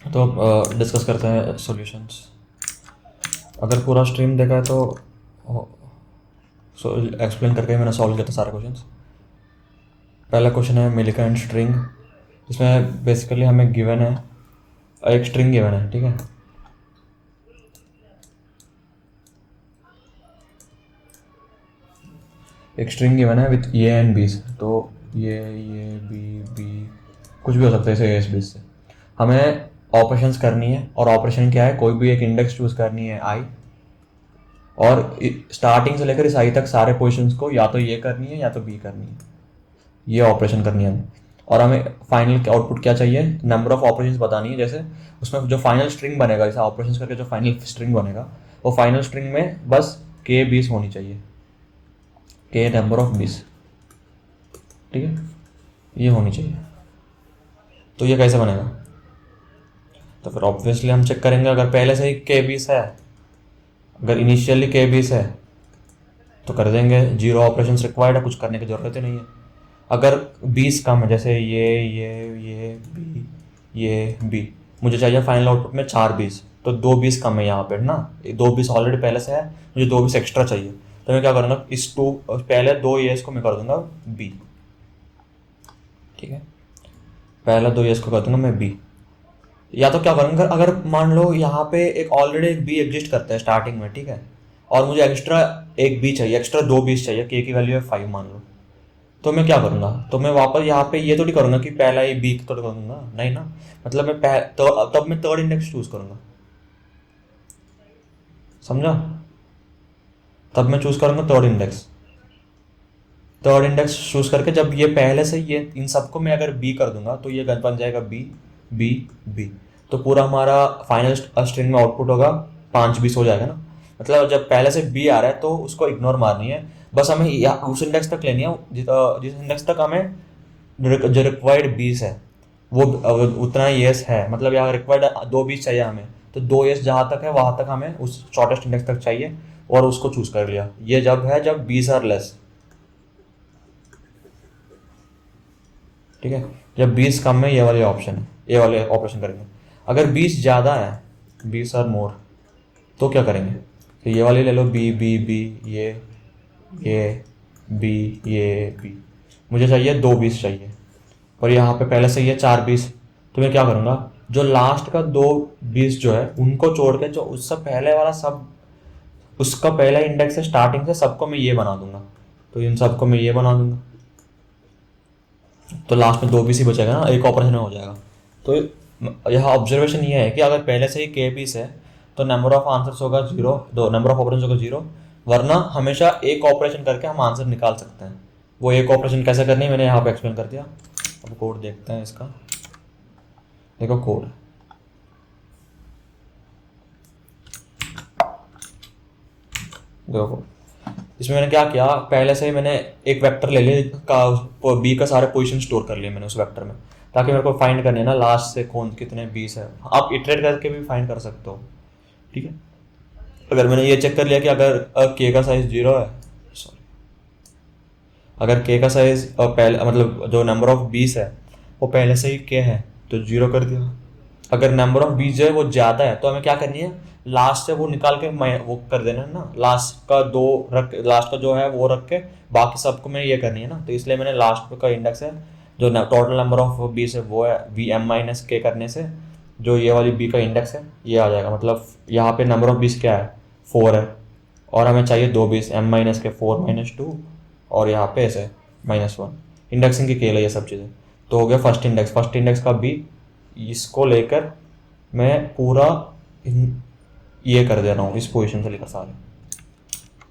तो अब डिस्कस करते हैं सॉल्यूशंस। अगर पूरा स्ट्रीम देखा है तो एक्सप्लेन करके मैंने सॉल्व किया था सारे क्वेश्चंस। पहला क्वेश्चन है मिलिका एंड स्ट्रिंग, इसमें बेसिकली हमें गिवन है एक स्ट्रिंग गिवन है, ठीक है। एक स्ट्रिंग गिवन है विथ ए एंड बी, तो ये बी कुछ भी हो सकता है इसे ए एस बी से। हमें ऑपरेशंस करनी है, और ऑपरेशन क्या है, कोई भी एक इंडेक्स चूज करनी है आई, और स्टार्टिंग से लेकर इस आई तक सारे पोजिशंस को या तो ये करनी है या तो बी करनी है, ये ऑपरेशन करनी है हमें। और हमें फाइनल आउटपुट क्या चाहिए, नंबर ऑफ ऑपरेशंस बतानी है। जैसे उसमें जो फाइनल स्ट्रिंग बनेगा, जैसे ऑपरेशंस करके जो फाइनल स्ट्रिंग बनेगा, वो फाइनल स्ट्रिंग में बस के बीस होनी चाहिए, के नंबर ऑफ बीस, ठीक है, ये होनी चाहिए। तो ये कैसे बनेगा, तो फिर ऑब्वियसली हम चेक करेंगे। अगर पहले से ही के बीस है, अगर इनिशियली के बीस है तो कर देंगे, जीरो ऑपरेशंस रिक्वायर्ड है, कुछ करने की ज़रूरत ही नहीं है। अगर 20 कम है, जैसे ये बी, मुझे चाहिए फाइनल आउटपुट में 4 20, तो 2 20 कम है यहाँ पे ना, 2 20 ऑलरेडी पहले से है, मुझे 2 20 एक्स्ट्रा चाहिए। तो मैं क्या करूँगा, इस टू पहले 2 येस को मैं कर दूंगा बी, ठीक है, पहला 2 येस को कर दूंगा मैं बी। या तो क्या करूँगा, अगर मान लो यहाँ पे एक ऑलरेडी एक बी एग्जिस्ट करता है स्टार्टिंग में, ठीक है, और मुझे एक्स्ट्रा एक बी चाहिए, एक्स्ट्रा 2 बीस चाहिए, के की वैल्यू है 5 मान लो, तो मैं क्या करूँगा, तो मैं वापस यहाँ पे ये थोड़ी करूँगा कि पहला ये बी तो करूँगा, नहीं ना, मतलब मैं तो तब मैं थर्ड इंडेक्स चूज करूँगा, समझा, तब मैं चूज करूँगा third index. Third index choose करके जब ये पहले से ये इन सबको मैं अगर बी कर दूंगा तो ये बन जाएगा बी बी बी, तो पूरा हमारा फाइनल स्ट्रिंग में आउटपुट होगा 5 20 हो जाएगा ना। मतलब जब पहले से बी आ रहा है तो उसको इग्नोर मारनी है, बस हमें उस इंडेक्स तक लेनी है जिस इंडेक्स तक हमें जो रिक्वायर्ड 20 है वो उतना येस है। मतलब यहाँ रिक्वायर्ड 2 20 चाहिए हमें, तो 2 येस जहाँ तक है वहाँ तक हमें उस शॉर्टेस्ट इंडेक्स तक चाहिए, और उसको चूज कर लिया। ये जब है जब 20 आर लेस, ठीक है, जब 20 कम है ये वाले ऑप्शन है, ये वाले ऑपरेशन करेंगे। अगर 20 ज़्यादा है, 20 आर मोर, तो क्या करेंगे, तो ये वाले ले लो बी बी बी, ये बी, ये बी, मुझे चाहिए 2 20 चाहिए, और यहाँ पे पहले से ये 4 20, तो मैं क्या करूँगा, जो लास्ट का 2 20 जो है उनको छोड़ के जो उससे पहले वाला सब उसका पहला इंडेक्स है स्टार्टिंग से, सबको मैं ये बना दूंगा, तो इन सबको मैं ये बना दूंगा, तो लास्ट में 2 बीस ही बचेगा ना, एक ऑपरेशन में हो जाएगा। तो यह ऑब्जर्वेशन ये है कि अगर पहले से ही के बीस है तो नंबर ऑफ आंसर्स होगा जीरो, दो नंबर ऑफ ऑपरेशन होगा जीरो, वरना हमेशा एक ऑपरेशन करके हम आंसर निकाल सकते हैं। वो एक ऑपरेशन कैसे करनी है मैंने यहाँ पे एक्सप्लेन कर दिया। अब कोड देखते हैं इसका, देखो कोड, देखो इसमें मैंने क्या किया, पहले से ही मैंने एक वेक्टर ले लिया का बी का सारे पोजीशन स्टोर कर लिए मैंने उस वेक्टर में, ताकि मेरे को फाइंड करने है ना लास्ट से कौन कितने 20 है। आप इटरेट करके भी फाइंड कर सकते हो, ठीक है। अगर मैंने ये चेक कर लिया कि अगर के का साइज 0 है, सॉरी, अगर के का साइज पहले मतलब जो नंबर ऑफ 20 है वो पहले से ही के है तो 0 कर दिया। अगर नंबर ऑफ 20 जो है वो ज़्यादा है तो हमें क्या करनी है, लास्ट से वो निकाल के मैं वो कर देना है ना, लास्ट का दो रख, लास्ट का जो है वो रख के बाकी सबको मैं ये करनी है ना, तो इसलिए मैंने लास्ट का इंडेक्स है जो टोटल नंबर ऑफ 20 है वो है वी एम माइनस के करने से जो ये वाली बी का इंडेक्स है ये आ जाएगा। मतलब यहाँ पे नंबर ऑफ 20 क्या है, 4 है, और हमें चाहिए 2 20, एम माइनस के 4 माइनस 2, और यहाँ पे ऐसे -1, इंडेक्सिंग की खेल है ये सब चीज़ें। तो हो गया फर्स्ट इंडेक्स का बी, इसको लेकर मैं पूरा ये कर दे रहा हूँ इस पोजीशन से लेकर सारे,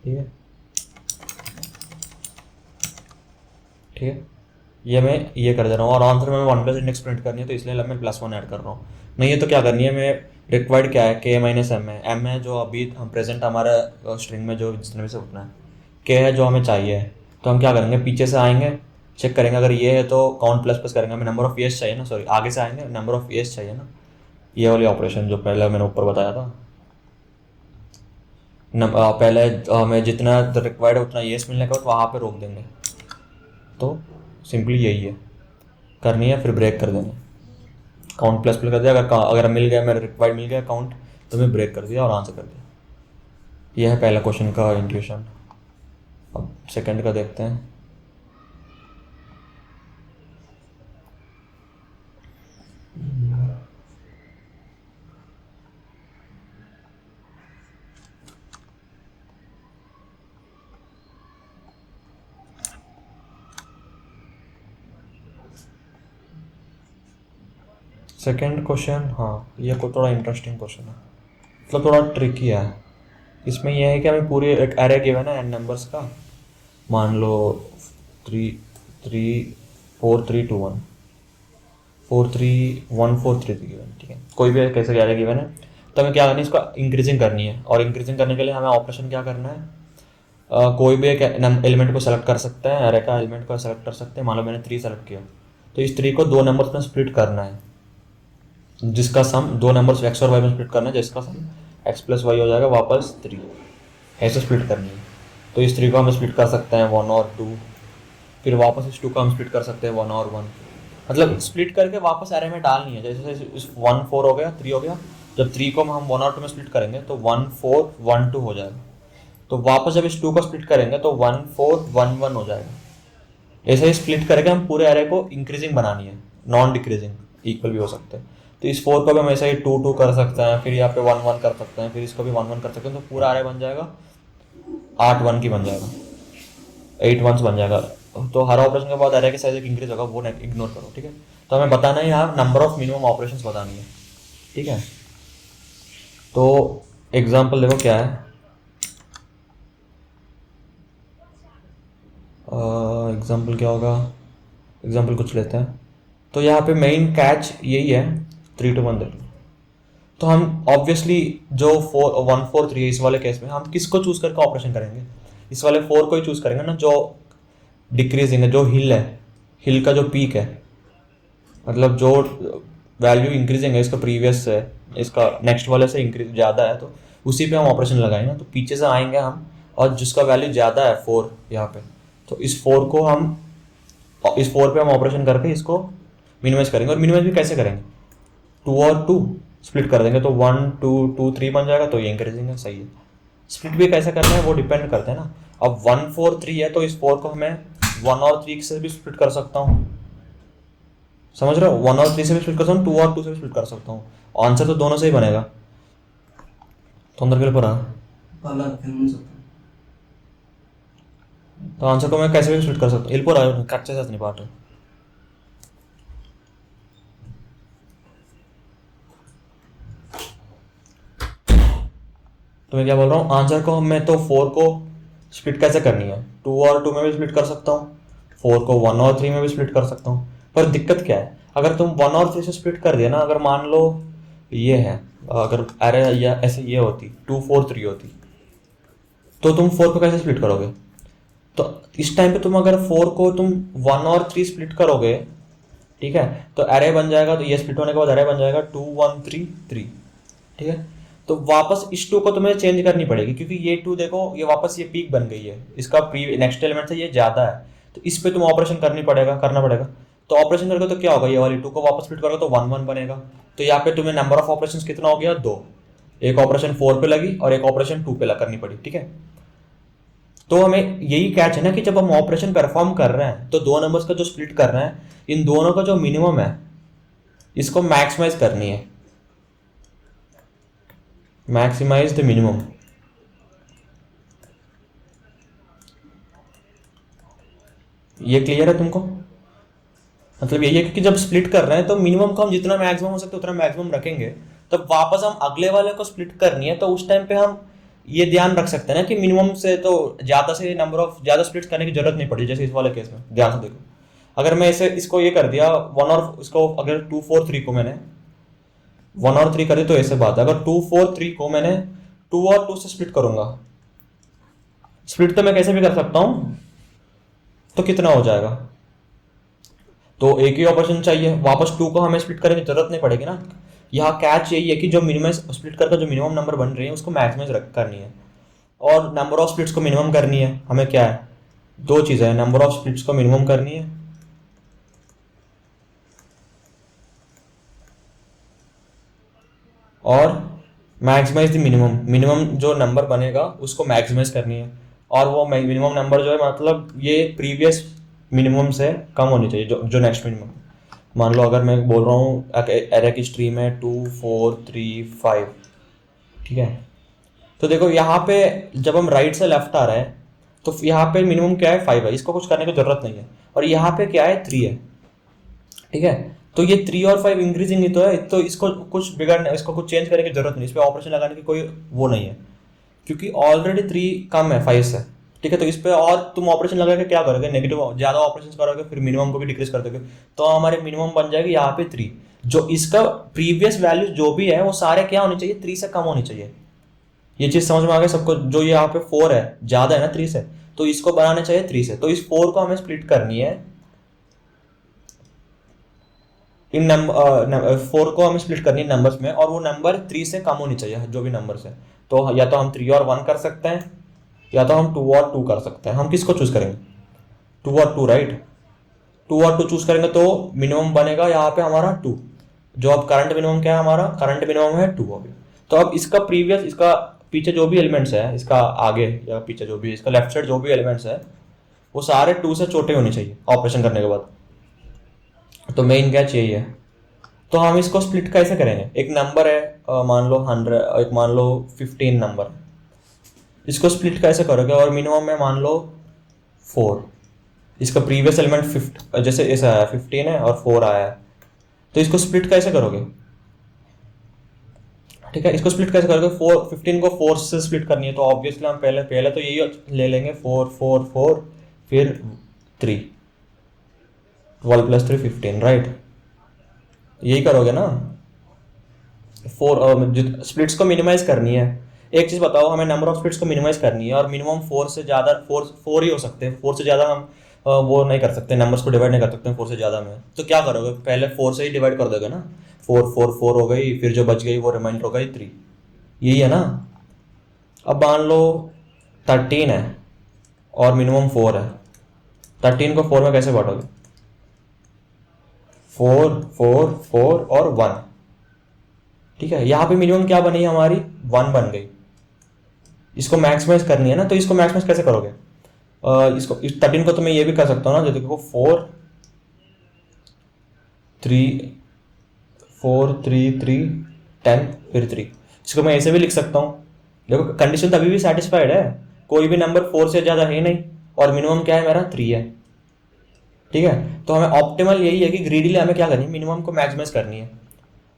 ठीक है, ठीक है, ये मैं ये कर दे रहा हूँ। और आंसर में 1 प्लस इंडेक्स प्रिंट करनी है तो इसलिए मैं +1 ऐड कर रहा हूँ। नहीं है तो क्या करनी है, मैं रिक्वायर्ड क्या है, के माइनस एम है, एम है जो अभी हम प्रेजेंट हमारा स्ट्रिंग में जो जितने भी से उठना है, के है जो हमें चाहिए है। तो हम क्या करेंगे, पीछे से आएंगे, चेक करेंगे, अगर ये है तो काउंट प्लस प्लस करेंगे, हमें नंबर ऑफ ईयर्स चाहिए ना, सॉरी आगे से आएंगे, नंबर ऑफ ईयर्स चाहिए ना, ये वाली ऑपरेशन जो पहले मैंने ऊपर बताया था। पहले हमें जितना रिक्वायर्ड है उतना ईयर्स मिलने के बाद वहाँ पे रोक देंगे। तो सिंपली यही है करनी है, फिर ब्रेक कर देंगे। काउंट प्लस प्लस कर दिया, अगर मिल गया, मेरा रिक्वायर्ड मिल गया काउंट, तो मैं ब्रेक कर दिया और आंसर कर दिया। यह है पहला क्वेश्चन का इंट्यूशन। अब सेकंड का देखते हैं। सेकंड क्वेश्चन, हाँ ये को थोड़ा इंटरेस्टिंग क्वेश्चन है, मतलब थोड़ा ट्रिकी है। इसमें यह है कि हमें पूरी एक एरे गिवन है एन नंबर्स का, मान लो 3 3 4 3 2 1 4 3 1 4 3 गिवन, ठीक है, कोई भी कैसे एरे गिवन है, तो हमें क्या करनी है, इसको इंक्रीजिंग करनी है। और इंक्रीजिंग करने के लिए हमें ऑपरेशन क्या करना है, कोई भी एक एलिमेंट को सेलेक्ट कर सकते हैं, एरे का एलिमेंट को सेलेक्ट कर सकते हैं। मान लो मैंने 3 सेलेक्ट किया, तो इस 3 को 2 नंबर्स में स्प्लिट करना है, जिसका सम 2 नंबर्स एक्स और वाई में स्प्लिट करना है, जिसका सम एक्स प्लस वाई हो जाएगा वापस 3, ऐसे स्प्लिट करनी है। तो इस 3 को हम स्प्लिट कर सकते हैं 1 और 2, फिर वापस इस 2 को हम स्प्लिट कर सकते हैं 1 और 1, मतलब स्प्लिट करके वापस एरे में डालनी है। जैसे इस 1 4 हो गया, 3 हो गया, जब 3 को हम 1 और 2 में स्प्लिट करेंगे तो 1 4 1 2 हो जाएगा, तो वापस जब इस 2 को स्प्लिट करेंगे तो 1 4 1 1 हो जाएगा। ऐसे ही स्प्लिट करके हम पूरे एरे को इंक्रीजिंग बनानी है, नॉन डिक्रीजिंग, इक्वल भी हो सकते हैं। तो इस 4 को भी हम ऐसे ही 2 2 कर सकते हैं, फिर यहाँ पे 1 1 कर सकते हैं, फिर इसको भी 1 1 कर सकते हैं, तो पूरा एरे बन जाएगा 8 1 की बन जाएगा, 8 1 बन जाएगा। तो हर ऑपरेशन के बाद एरे की साइज एक इंक्रीज होगा, वो इग्नोर करो, ठीक है। तो हमें बताना है यहाँ नंबर ऑफ मिनिमम ऑपरेशंस बतानी है, ठीक है। तो एग्जांपल देखो क्या है, एग्जांपल क्या होगा, एग्जांपल कुछ लेते हैं। तो यहाँ पे मेन कैच यही है, 3 to 1 देख लो। तो हम ऑब्वियसली जो 1 4 3 है, इस वाले केस में हम किसको चूज करके ऑपरेशन करेंगे, इस वाले 4 को ही चूज करेंगे ना, जो डिक्रीजिंग है, जो हिल है, हिल का जो पीक है, मतलब जो वैल्यू इंक्रीजिंग है इसका प्रीवियस से, इसका नेक्स्ट वाले से इंक्रीज ज़्यादा है, तो उसी पे हम ऑपरेशन लगाएंगे ना। तो पीछे से आएंगे हम, और जिसका वैल्यू ज़्यादा है 4 यहाँ पे, तो इस 4 को हम, इस 4 पे हम ऑपरेशन करके इसको मिनिमाइज करेंगे। और मिनिमाइज भी कैसे करेंगे, 2 और 2 स्प्लिट कर देंगे, तो 1 2 2 3 बन जाएगा, तो ये इंक्रीजिंग है, सही है। स्प्लिट भी कैसे करना है वो डिपेंड करते हैं ना। अब 1 4 3 है, तो इस 4 को हमें 1 और 3 से भी स्प्लिट कर सकता हूँ, समझ रहे हो, 1 और 3 से भी स्प्लिट कर सकता हूँ, 2 और 2 से भी स्प्लिट कर सकता हूँ, आंसर तो दोनों से ही बनेगा। तो अंदर के लिए पढ़ा, तो आंसर को मैं कैसे भी स्प्लिट कर सकता हूँ, इल्पोर आयो कच्चे साथ नहीं पाठ है। तो मैं क्या बोल रहा हूँ, आंसर को मैं तो 4 को स्प्लिट कैसे करनी है, 2 और 2 में भी स्प्लिट कर सकता हूँ, 4 को 1 और 3 में भी स्प्लिट कर सकता हूँ। पर दिक्कत क्या है, अगर तुम 1 और 3 से स्प्लिट कर दिया ना, अगर मान लो ये है, अगर अरे या ऐसे ये होती 2 4 3 होती, तो तुम 4 को कैसे स्प्लिट करोगे। तो इस टाइम पे तुम अगर 4 को तुम 1 और 3 स्प्लिट करोगे, ठीक है, तो एरे बन जाएगा, तो ये स्प्लिट होने के बाद एरे बन जाएगा 2 1 3 3, ठीक है। तो वापस इस 2 को तुम्हें चेंज करनी पड़ेगी, क्योंकि ये 2 देखो ये वापस ये पीक बन गई है, इसका नेक्स्ट एलिमेंट से ये ज़्यादा है, तो इस पे तुम ऑपरेशन करना पड़ेगा। तो ऑपरेशन करके तो क्या होगा, ये वाली 2 को वापस स्प्लिट करोगे तो 1 1 बनेगा। तो यहाँ पे तुम्हें नंबर ऑफ ऑपरेशन कितना हो गया, 2, एक ऑपरेशन 4 पे लगी और एक ऑपरेशन 2 पे करनी पड़ी, ठीक है। तो हमें यही कैच है ना कि जब हम ऑपरेशन परफॉर्म कर रहे हैं, तो 2 नंबर्स का जो स्प्लिट कर रहे हैं, इन दोनों का जो मिनिमम है इसको मैक्सिमाइज करनी है, मैक्सिमाइज द मिनिमम। ये क्लियर है तुमको, मतलब यही है, क्योंकि जब स्प्लिट कर रहे हैं तो मिनिमम को हम जितना मैक्सिमम हो सकता है उतना मैक्सिमम रखेंगे, तब वापस हम अगले वाले को स्प्लिट करनी है, तो उस टाइम पे हम ये ध्यान रख सकते हैं ना कि मिनिमम से तो ज़्यादा से नंबर ऑफ ज़्यादा स्प्लिट करने की जरूरत नहीं पड़ी। जैसे इस वाले केस में ध्यान से देखो, अगर मैं इसे इसको ये कर दिया 1 और इसको, अगर 2 4 3 को मैंने 1 और 3 कर दी, तो ऐसे बात है, अगर 2 4 3 को मैंने 2 और 2 से स्प्लिट करूंगा, स्प्लिट तो मैं कैसे भी कर सकता हूँ, तो कितना हो जाएगा, तो एक ही ऑपरेशन चाहिए, वापस 2 को हमें स्प्लिट करने की जरूरत नहीं पड़ेगी ना। यहाँ कैच यही है कि जो मिनिमाइज स्प्लिट करके जो मिनिमम नंबर बन रही है उसको मैक्सिमाइज करनी है, और नंबर ऑफ स्प्लिट्स को मिनिमम करनी है। हमें क्या है, 2 चीज़ें हैं, नंबर ऑफ स्प्लिट्स को मिनिमम करनी है और मैक्सिमाइज द मिनिमम, मिनिमम जो नंबर बनेगा उसको मैक्सिमाइज करनी है। और वो मिनिमम नंबर जो है मतलब ये प्रीवियस मिनिमम से कम होनी चाहिए, जो जो नेक्स्ट मिनिमम। मान लो अगर मैं बोल रहा हूँ एरे की स्ट्रीम है 2 4 3 5, ठीक है। तो देखो यहाँ पे जब हम राइट से लेफ्ट आ रहे हैं तो यहाँ पे मिनिमम क्या है 5 है, इसको कुछ करने की जरूरत नहीं है। और यहाँ पे क्या है 3 है, ठीक है। तो ये 3 और 5 इंक्रीजिंग ही तो है, तो इसको कुछ बिगाड़ने, इसको कुछ चेंज करने की जरूरत नहीं, इस पर ऑपरेशन लगाने की कोई वो नहीं है, क्योंकि ऑलरेडी 3 कम है 5 से, ठीक है। तो इस पे और तुम ऑपरेशन लगा के क्या करोगे, नेगेटिव ज्यादा ऑपरेशन करोगे, फिर मिनिमम को भी डिक्रीज कर दोगे, तो हमारे मिनिमम बन जाएगी यहाँ पे 3। जो इसका प्रीवियस वैल्यू जो भी है वो सारे क्या होनी चाहिए, 3 से कम होनी चाहिए। ये चीज समझ में आ गई सबको? जो ये यहाँ पे 4 है ज्यादा है ना 3 से, तो इसको बनाना चाहिए 3 से। तो इस 4 को हमें स्प्लिट करनी है इन नंबर 4 को हमें स्प्लिट करनी है नंबर्स में, और वो नंबर 3 से कम होनी चाहिए जो भी नंबर्स है। तो या तो हम 3 और 1 कर सकते हैं, या तो हम 2 और 2 कर सकते हैं। हम किसको चूज करेंगे, 2 और 2, राइट। 2 और 2 चूज करेंगे तो मिनिमम बनेगा यहाँ पे हमारा 2। जो अब करंट मिनिमम क्या है, हमारा करंट मिनिमम है 2 अभी। तो अब इसका प्रीवियस, इसका पीछे जो भी एलिमेंट्स है, इसका आगे या पीछे जो भी, इसका लेफ्ट साइड जो भी एलिमेंट्स है वो सारे 2 से छोटे होने चाहिए ऑपरेशन करने के बाद। तो मेन कैच यही है। तो हम इसको स्प्लिट कैसे करेंगे, एक नंबर है मान लो 100, एक मान लो 15 नंबर, इसको स्प्लिट कैसे करोगे, और मिनिमम में मान लो 4, इसका प्रीवियस एलिमेंट 50 जैसे ऐसा आया 15 है और 4 आया है, तो इसको स्प्लिट कैसे करोगे, ठीक है। इसको स्प्लिट कैसे करोगे, 15 को 4 से स्प्लिट करनी है, तो ऑब्वियसली हम पहले पहले तो यही ले लेंगे 4 4 4 फिर 3, 12 + 3 15, राइट। यही करोगे ना। 4 स्प्लिट्स को मिनिमाइज करनी है। एक चीज बताओ, हमें नंबर ऑफ स्प्लिट्स को मिनिमाइज करनी है और मिनिमम 4 से ज़्यादा, 4 ही हो सकते हैं, 4 से ज़्यादा हम वो नहीं कर सकते, नंबर्स को डिवाइड नहीं कर सकते 4 से ज़्यादा में। तो क्या करोगे, पहले 4 से ही डिवाइड कर दोगे ना, 4 4 4 हो गई, फिर जो बच गई वो रिमाइंडर हो गई 3, यही है ना। अब मान लो 13 है और मिनिमम 4 है, 13 को 4 में कैसे बांटोगे, 4 4 4 और 1, ठीक है। यहाँ पे मिनिमम क्या बनी हमारी, 1 बन गई। इसको मैक्सिमाइज करनी है ना, तो इसको मैक्सिमाइज कैसे करोगे, इसको इस 13 को तो मैं ये भी कर सकता हूँ ना, जो देखो 4 3 4 3 3 10 फिर 3, इसको मैं ऐसे भी लिख सकता हूँ। देखो कंडीशन तो अभी भी सेटिस्फाइड है, कोई भी नंबर 4 से ज़्यादा है नहीं, और मिनिमम क्या है मेरा 3 है, ठीक है। तो हमें ऑप्टिमल यही है कि ग्रीडीली हमें क्या करनी है, मिनिमम को मैक्सिमाइज करनी है।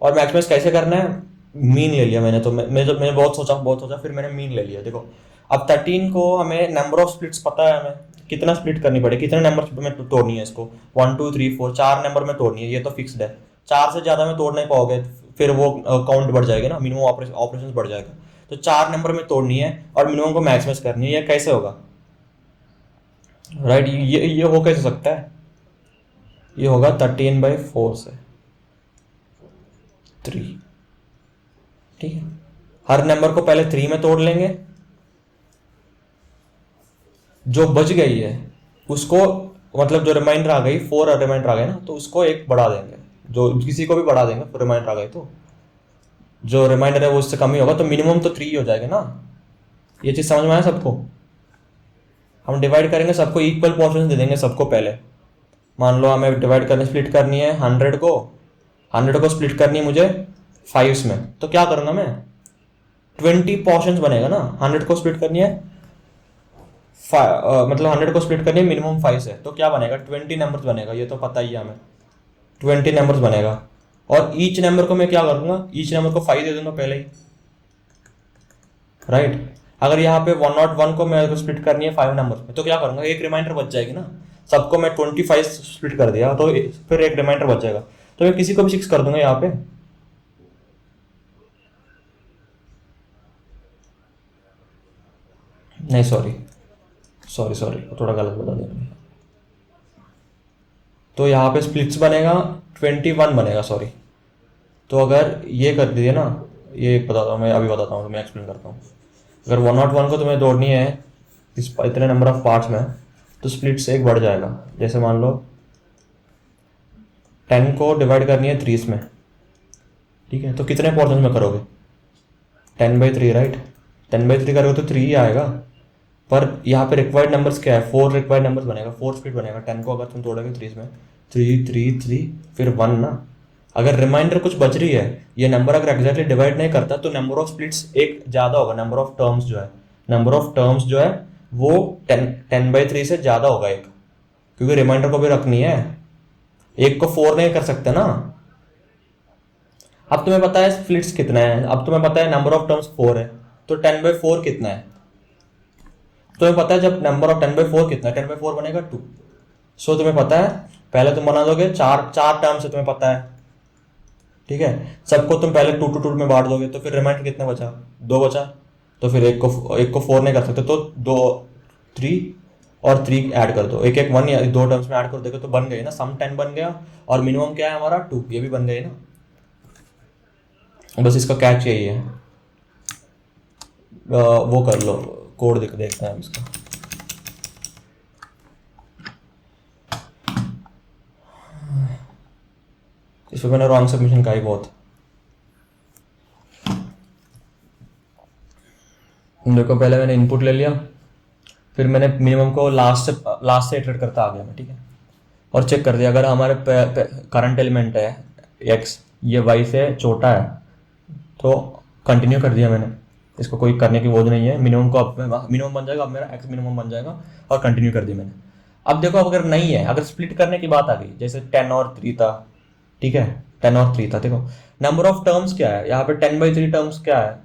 और मैक्सिमाइज कैसे करना है, मीन ले लिया मैंने, तो मैंने बहुत सोचा फिर मैंने मीन ले लिया। देखो अब 13 को हमें नंबर ऑफ स्प्लिट्स पता है, हमें कितना स्प्लिट करनी पड़ेगी, कितने नंबर में तोड़नी है इसको, 1 2 3 4, 4 नंबर में तोड़नी है, ये तो फिक्स्ड है। 4 से ज़्यादा में तोड़ नहीं पाओगे, फिर वो काउंट बढ़ जाएगा ना, मिनिमम ऑपरेशन बढ़ जाएगा। तो 4 नंबर में तोड़नी है और मिनिमम को मैक्सिमाइज करनी है, ये कैसे होगा, राइट। ये हो कैसे सकता है, ये होगा 13/4 से 3, ठीक है। हर नंबर को पहले 3 में तोड़ लेंगे, जो बच गई है उसको, मतलब जो रिमाइंडर आ गई 4 रिमाइंडर आ गए ना, तो उसको एक बढ़ा देंगे, जो किसी को भी बढ़ा देंगे, तो रिमाइंडर आ गई तो जो रिमाइंडर है वो उससे कम ही होगा, तो मिनिमम तो 3 ही हो जाएगा ना। ये चीज़ समझ में आया सबको। हम डिवाइड करेंगे, सबको इक्वल पोर्शन दे देंगे सबको पहले। मान लो हमें डिवाइड करने स्प्लिट करनी है 100 को स्प्लिट करनी है मुझे 5 में, तो क्या करूँगा मैं, 20 पोर्शंस बनेगा ना। 100 को स्प्लिट करनी है मतलब 100 को स्प्लिट करनी है मिनिमम 5 से, तो क्या बनेगा, 20 नंबर्स बनेगा, ये तो पता ही है हमें, 20 नंबर्स बनेगा। और ईच नंबर को मैं क्या करूँगा, ईच नंबर को 5 दे दूंगा पहले ही, राइट। अगर यहाँ पे 101 को मैं स्प्लिट करनी है 5 नंबर में, तो क्या करूँगा, एक रिमाइंडर बच जाएगी ना। सबको मैं 25 स्प्लिट कर दिया तो फिर एक रिमाइंडर बच जाएगा, तो मैं किसी को भी 6 कर दूंगा यहाँ पे। नहीं सॉरी थोड़ा गलत बता दिया मैंने। तो यहाँ पे स्प्लिट्स बनेगा 21 बनेगा, सॉरी। तो अगर ये कर दिए ना, ये बताता हूँ मैं, अभी बताता हूँ, मैं एक्सप्लेन करता हूँ। अगर 101 को तुम्हें तोड़नी है इस इतने नंबर ऑफ पार्ट्स में, तो स्प्लिट से एक बढ़ जाएगा। जैसे मान लो 10 को डिवाइड करनी है 30 में, ठीक है, तो कितने पोर्शन में करोगे? 10/3, राइट? 10/3 करोगे तो 3 ही आएगा, पर यहाँ पे रिक्वायर्ड नंबर्स क्या है? 4 रिक्वायर्ड नंबर्स बनेगा, 4 स्प्लिट बनेगा 10 को अगर तुम तोड़ोगे 3 में, 3 3 3 फिर 1 ना। अगर रिमाइंडर कुछ बच रही है, ये नंबर अगर एग्जैक्टली डिवाइड नहीं करता तो नंबर ऑफ स्प्लिट्स एक ज़्यादा होगा, नंबर ऑफ टर्म्स जो है, नंबर ऑफ टर्म्स जो है वो 10/3 से ज़्यादा होगा एक, क्योंकि रिमाइंडर को भी रखनी है, एक को 4 नहीं कर सकते ना। अब तुम्हें पता है स्प्लिट्स कितना है, अब तुम्हें पता है नंबर ऑफ टर्म्स 4 है, तो 10/4 कितना है? तुम्हें पता है जब नंबर ऑफ 10/4 कितना है, 10/4 बनेगा 2। सो तुम्हें पता है, पहले तुम बना दोगे, चार चार टर्म्स है तुम्हें पता है, ठीक है, सबको तुम पहले 2 2 2 में बांट दोगे, तो फिर रिमाइंडर कितना बचा? 2 बचा, तो फिर एक को 4 नहीं कर सकते, तो 2 3 और 3 ऐड कर दो, एक 1 या 2 टर्म्स में ऐड कर दोगे तो बन गए ना, सम 10 बन गया, और मिनिमम क्या है हमारा 2, ये भी बन गए ना। बस इसका कैच यही है। वो कर लो, कोड देखते हैं इसका। इसमें मैंने रॉन्ग सबमिशन का ही बहुत। देखो पहले मैंने इनपुट ले लिया, फिर मैंने मिनिमम को लास्ट से इटरेट करता आ गया मैं, ठीक है, और चेक कर दिया अगर हमारे करंट एलिमेंट है x, ये y से छोटा है तो कंटिन्यू कर दिया मैंने, इसको कोई करने की वो नहीं है, मिनिमम को अब मिनिमम बन जाएगा, अब मेरा x मिनिमम बन जाएगा, और कंटिन्यू कर दिया मैंने। अब देखो अब अगर नहीं है, अगर स्प्लिट करने की बात आ गई, जैसे 10 और 3 था, ठीक है, 10 और 3 था, देखो नंबर ऑफ टर्म्स क्या है यहाँ पे, 10/3 टर्म्स क्या है,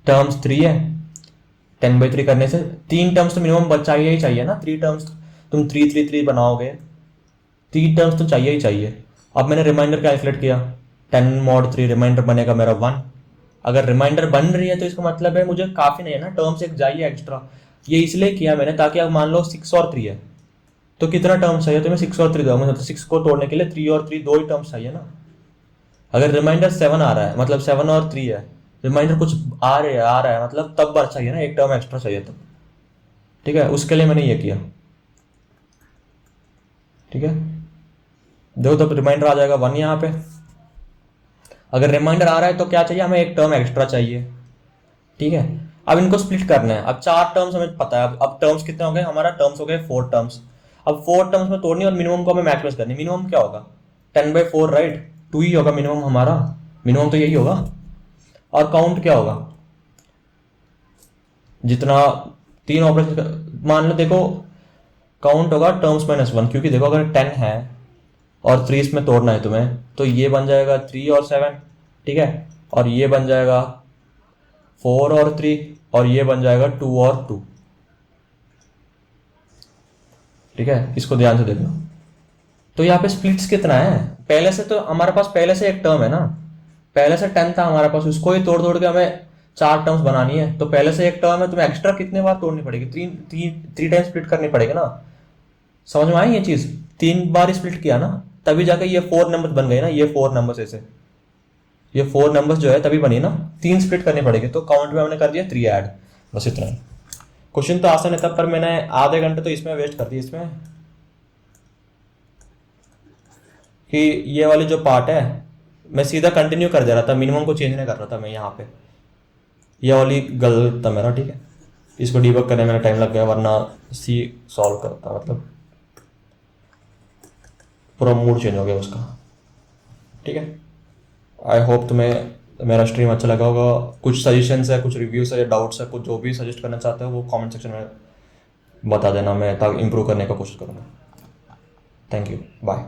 टर्म्स 3 है, 10/3 करने से 3 टर्म्स तो मिनिमम चाहिए ही चाहिए ना, 3 टर्म्स तुम 3 3 3 बनाओगे, 3 टर्म्स तो चाहिए ही चाहिए। अब मैंने रिमाइंडर कैलकुलेट किया, 10 mod 3 रिमाइंडर बनेगा मेरा 1। अगर रिमाइंडर बन रही है तो इसका मतलब है मुझे काफ़ी नहीं है ना, टर्म्स एक चाहिए एक्स्ट्रा, ये इसलिए किया मैंने ताकि अब मान लो 6 और 3 है, तो कितना टर्म्स चाहिए, तो मैं 6 और 3 दूंगा, मतलब 6 को तोड़ने के लिए 3 और 3 2 ही टर्म्स चाहिए ना। अगर रिमाइंडर 7 आ रहा है, मतलब 7 और 3 है, रिमाइंडर कुछ आ रहा है मतलब तब बार चाहिए ना, एक टर्म एक्स्ट्रा चाहिए तब, ठीक है, उसके लिए मैंने ये किया, ठीक है। देखो तब रिमाइंडर आ जाएगा 1 यहाँ पे। अगर रिमाइंडर आ रहा है तो क्या चाहिए हमें, एक टर्म एक्स्ट्रा चाहिए, ठीक है। अब इनको स्प्लिट करना है, अब 4 टर्म्स हमें पता है, अब टर्म्स कितने हो गए हमारा, टर्म्स हो गए 4 टर्म्स। अब 4 टर्म्स में तोड़नी और मिनिमम को हमें मैक्सिमाइज करनी, मिनिमम क्या होगा 10/4, राइट, 2 ही होगा मिनिमम हमारा, मिनिमम तो यही होगा। और काउंट क्या होगा, जितना 3 ऑपरेशन मान लो, देखो काउंट होगा टर्म्स -1, क्योंकि देखो अगर 10 है और 3 इसमें तोड़ना है तुम्हें, तो ये बन जाएगा 3 और 7, ठीक है, और ये बन जाएगा 4 और 3, और ये बन जाएगा 2 और 2, ठीक है, इसको ध्यान से देखना। तो यहाँ पे स्प्लिट्स कितना है, पहले से तो हमारे पास पहले से एक टर्म है ना, पहले से 10 था हमारे पास, उसको ही तोड़ तोड़ के हमें 4 टर्म्स बनानी है, तो पहले से एक टर्म है, तुम्हें एक्स्ट्रा कितने बार तोड़नी पड़ेगी, 3 टाइम स्प्लिट करनी पड़ेगी ना। समझ में आई ये चीज, 3 बार स्प्लिट किया ना, तभी जाकर ये 4 नंबर्स बन गए ना, ये 4 नंबर्स ऐसे, ये 4 नंबर्स जो है तभी बनी ना, 3 स्प्लिट करनी पड़ेगी, तो काउंट में हमने कर दिया 3 ऐड, बस इतना ही। क्वेश्चन तो आसान है, तब पर मैंने आधे घंटे तो इसमें वेस्ट कर दिए, इसमें कि ये वाली जो पार्ट है मैं सीधा कंटिन्यू कर दे रहा था, मिनिमम को चेंज नहीं कर रहा था मैं यहाँ पे, ये वाली गलत था मेरा, ठीक है, इसको डिबग करने में टाइम लग गया, वरना सी सॉल्व करता, मतलब पूरा मूड चेंज हो गया उसका, ठीक है। आई होप तुम्हें मेरा स्ट्रीम अच्छा लगा होगा, कुछ सजेशंस है, कुछ रिव्यूज है या डाउट्स है, कुछ जो भी सजेस्ट करना चाहते हो वो कमेंट सेक्शन में बता देना, मैं ताकि इम्प्रूव करने का कोशिश करूँगा। Thank you, bye.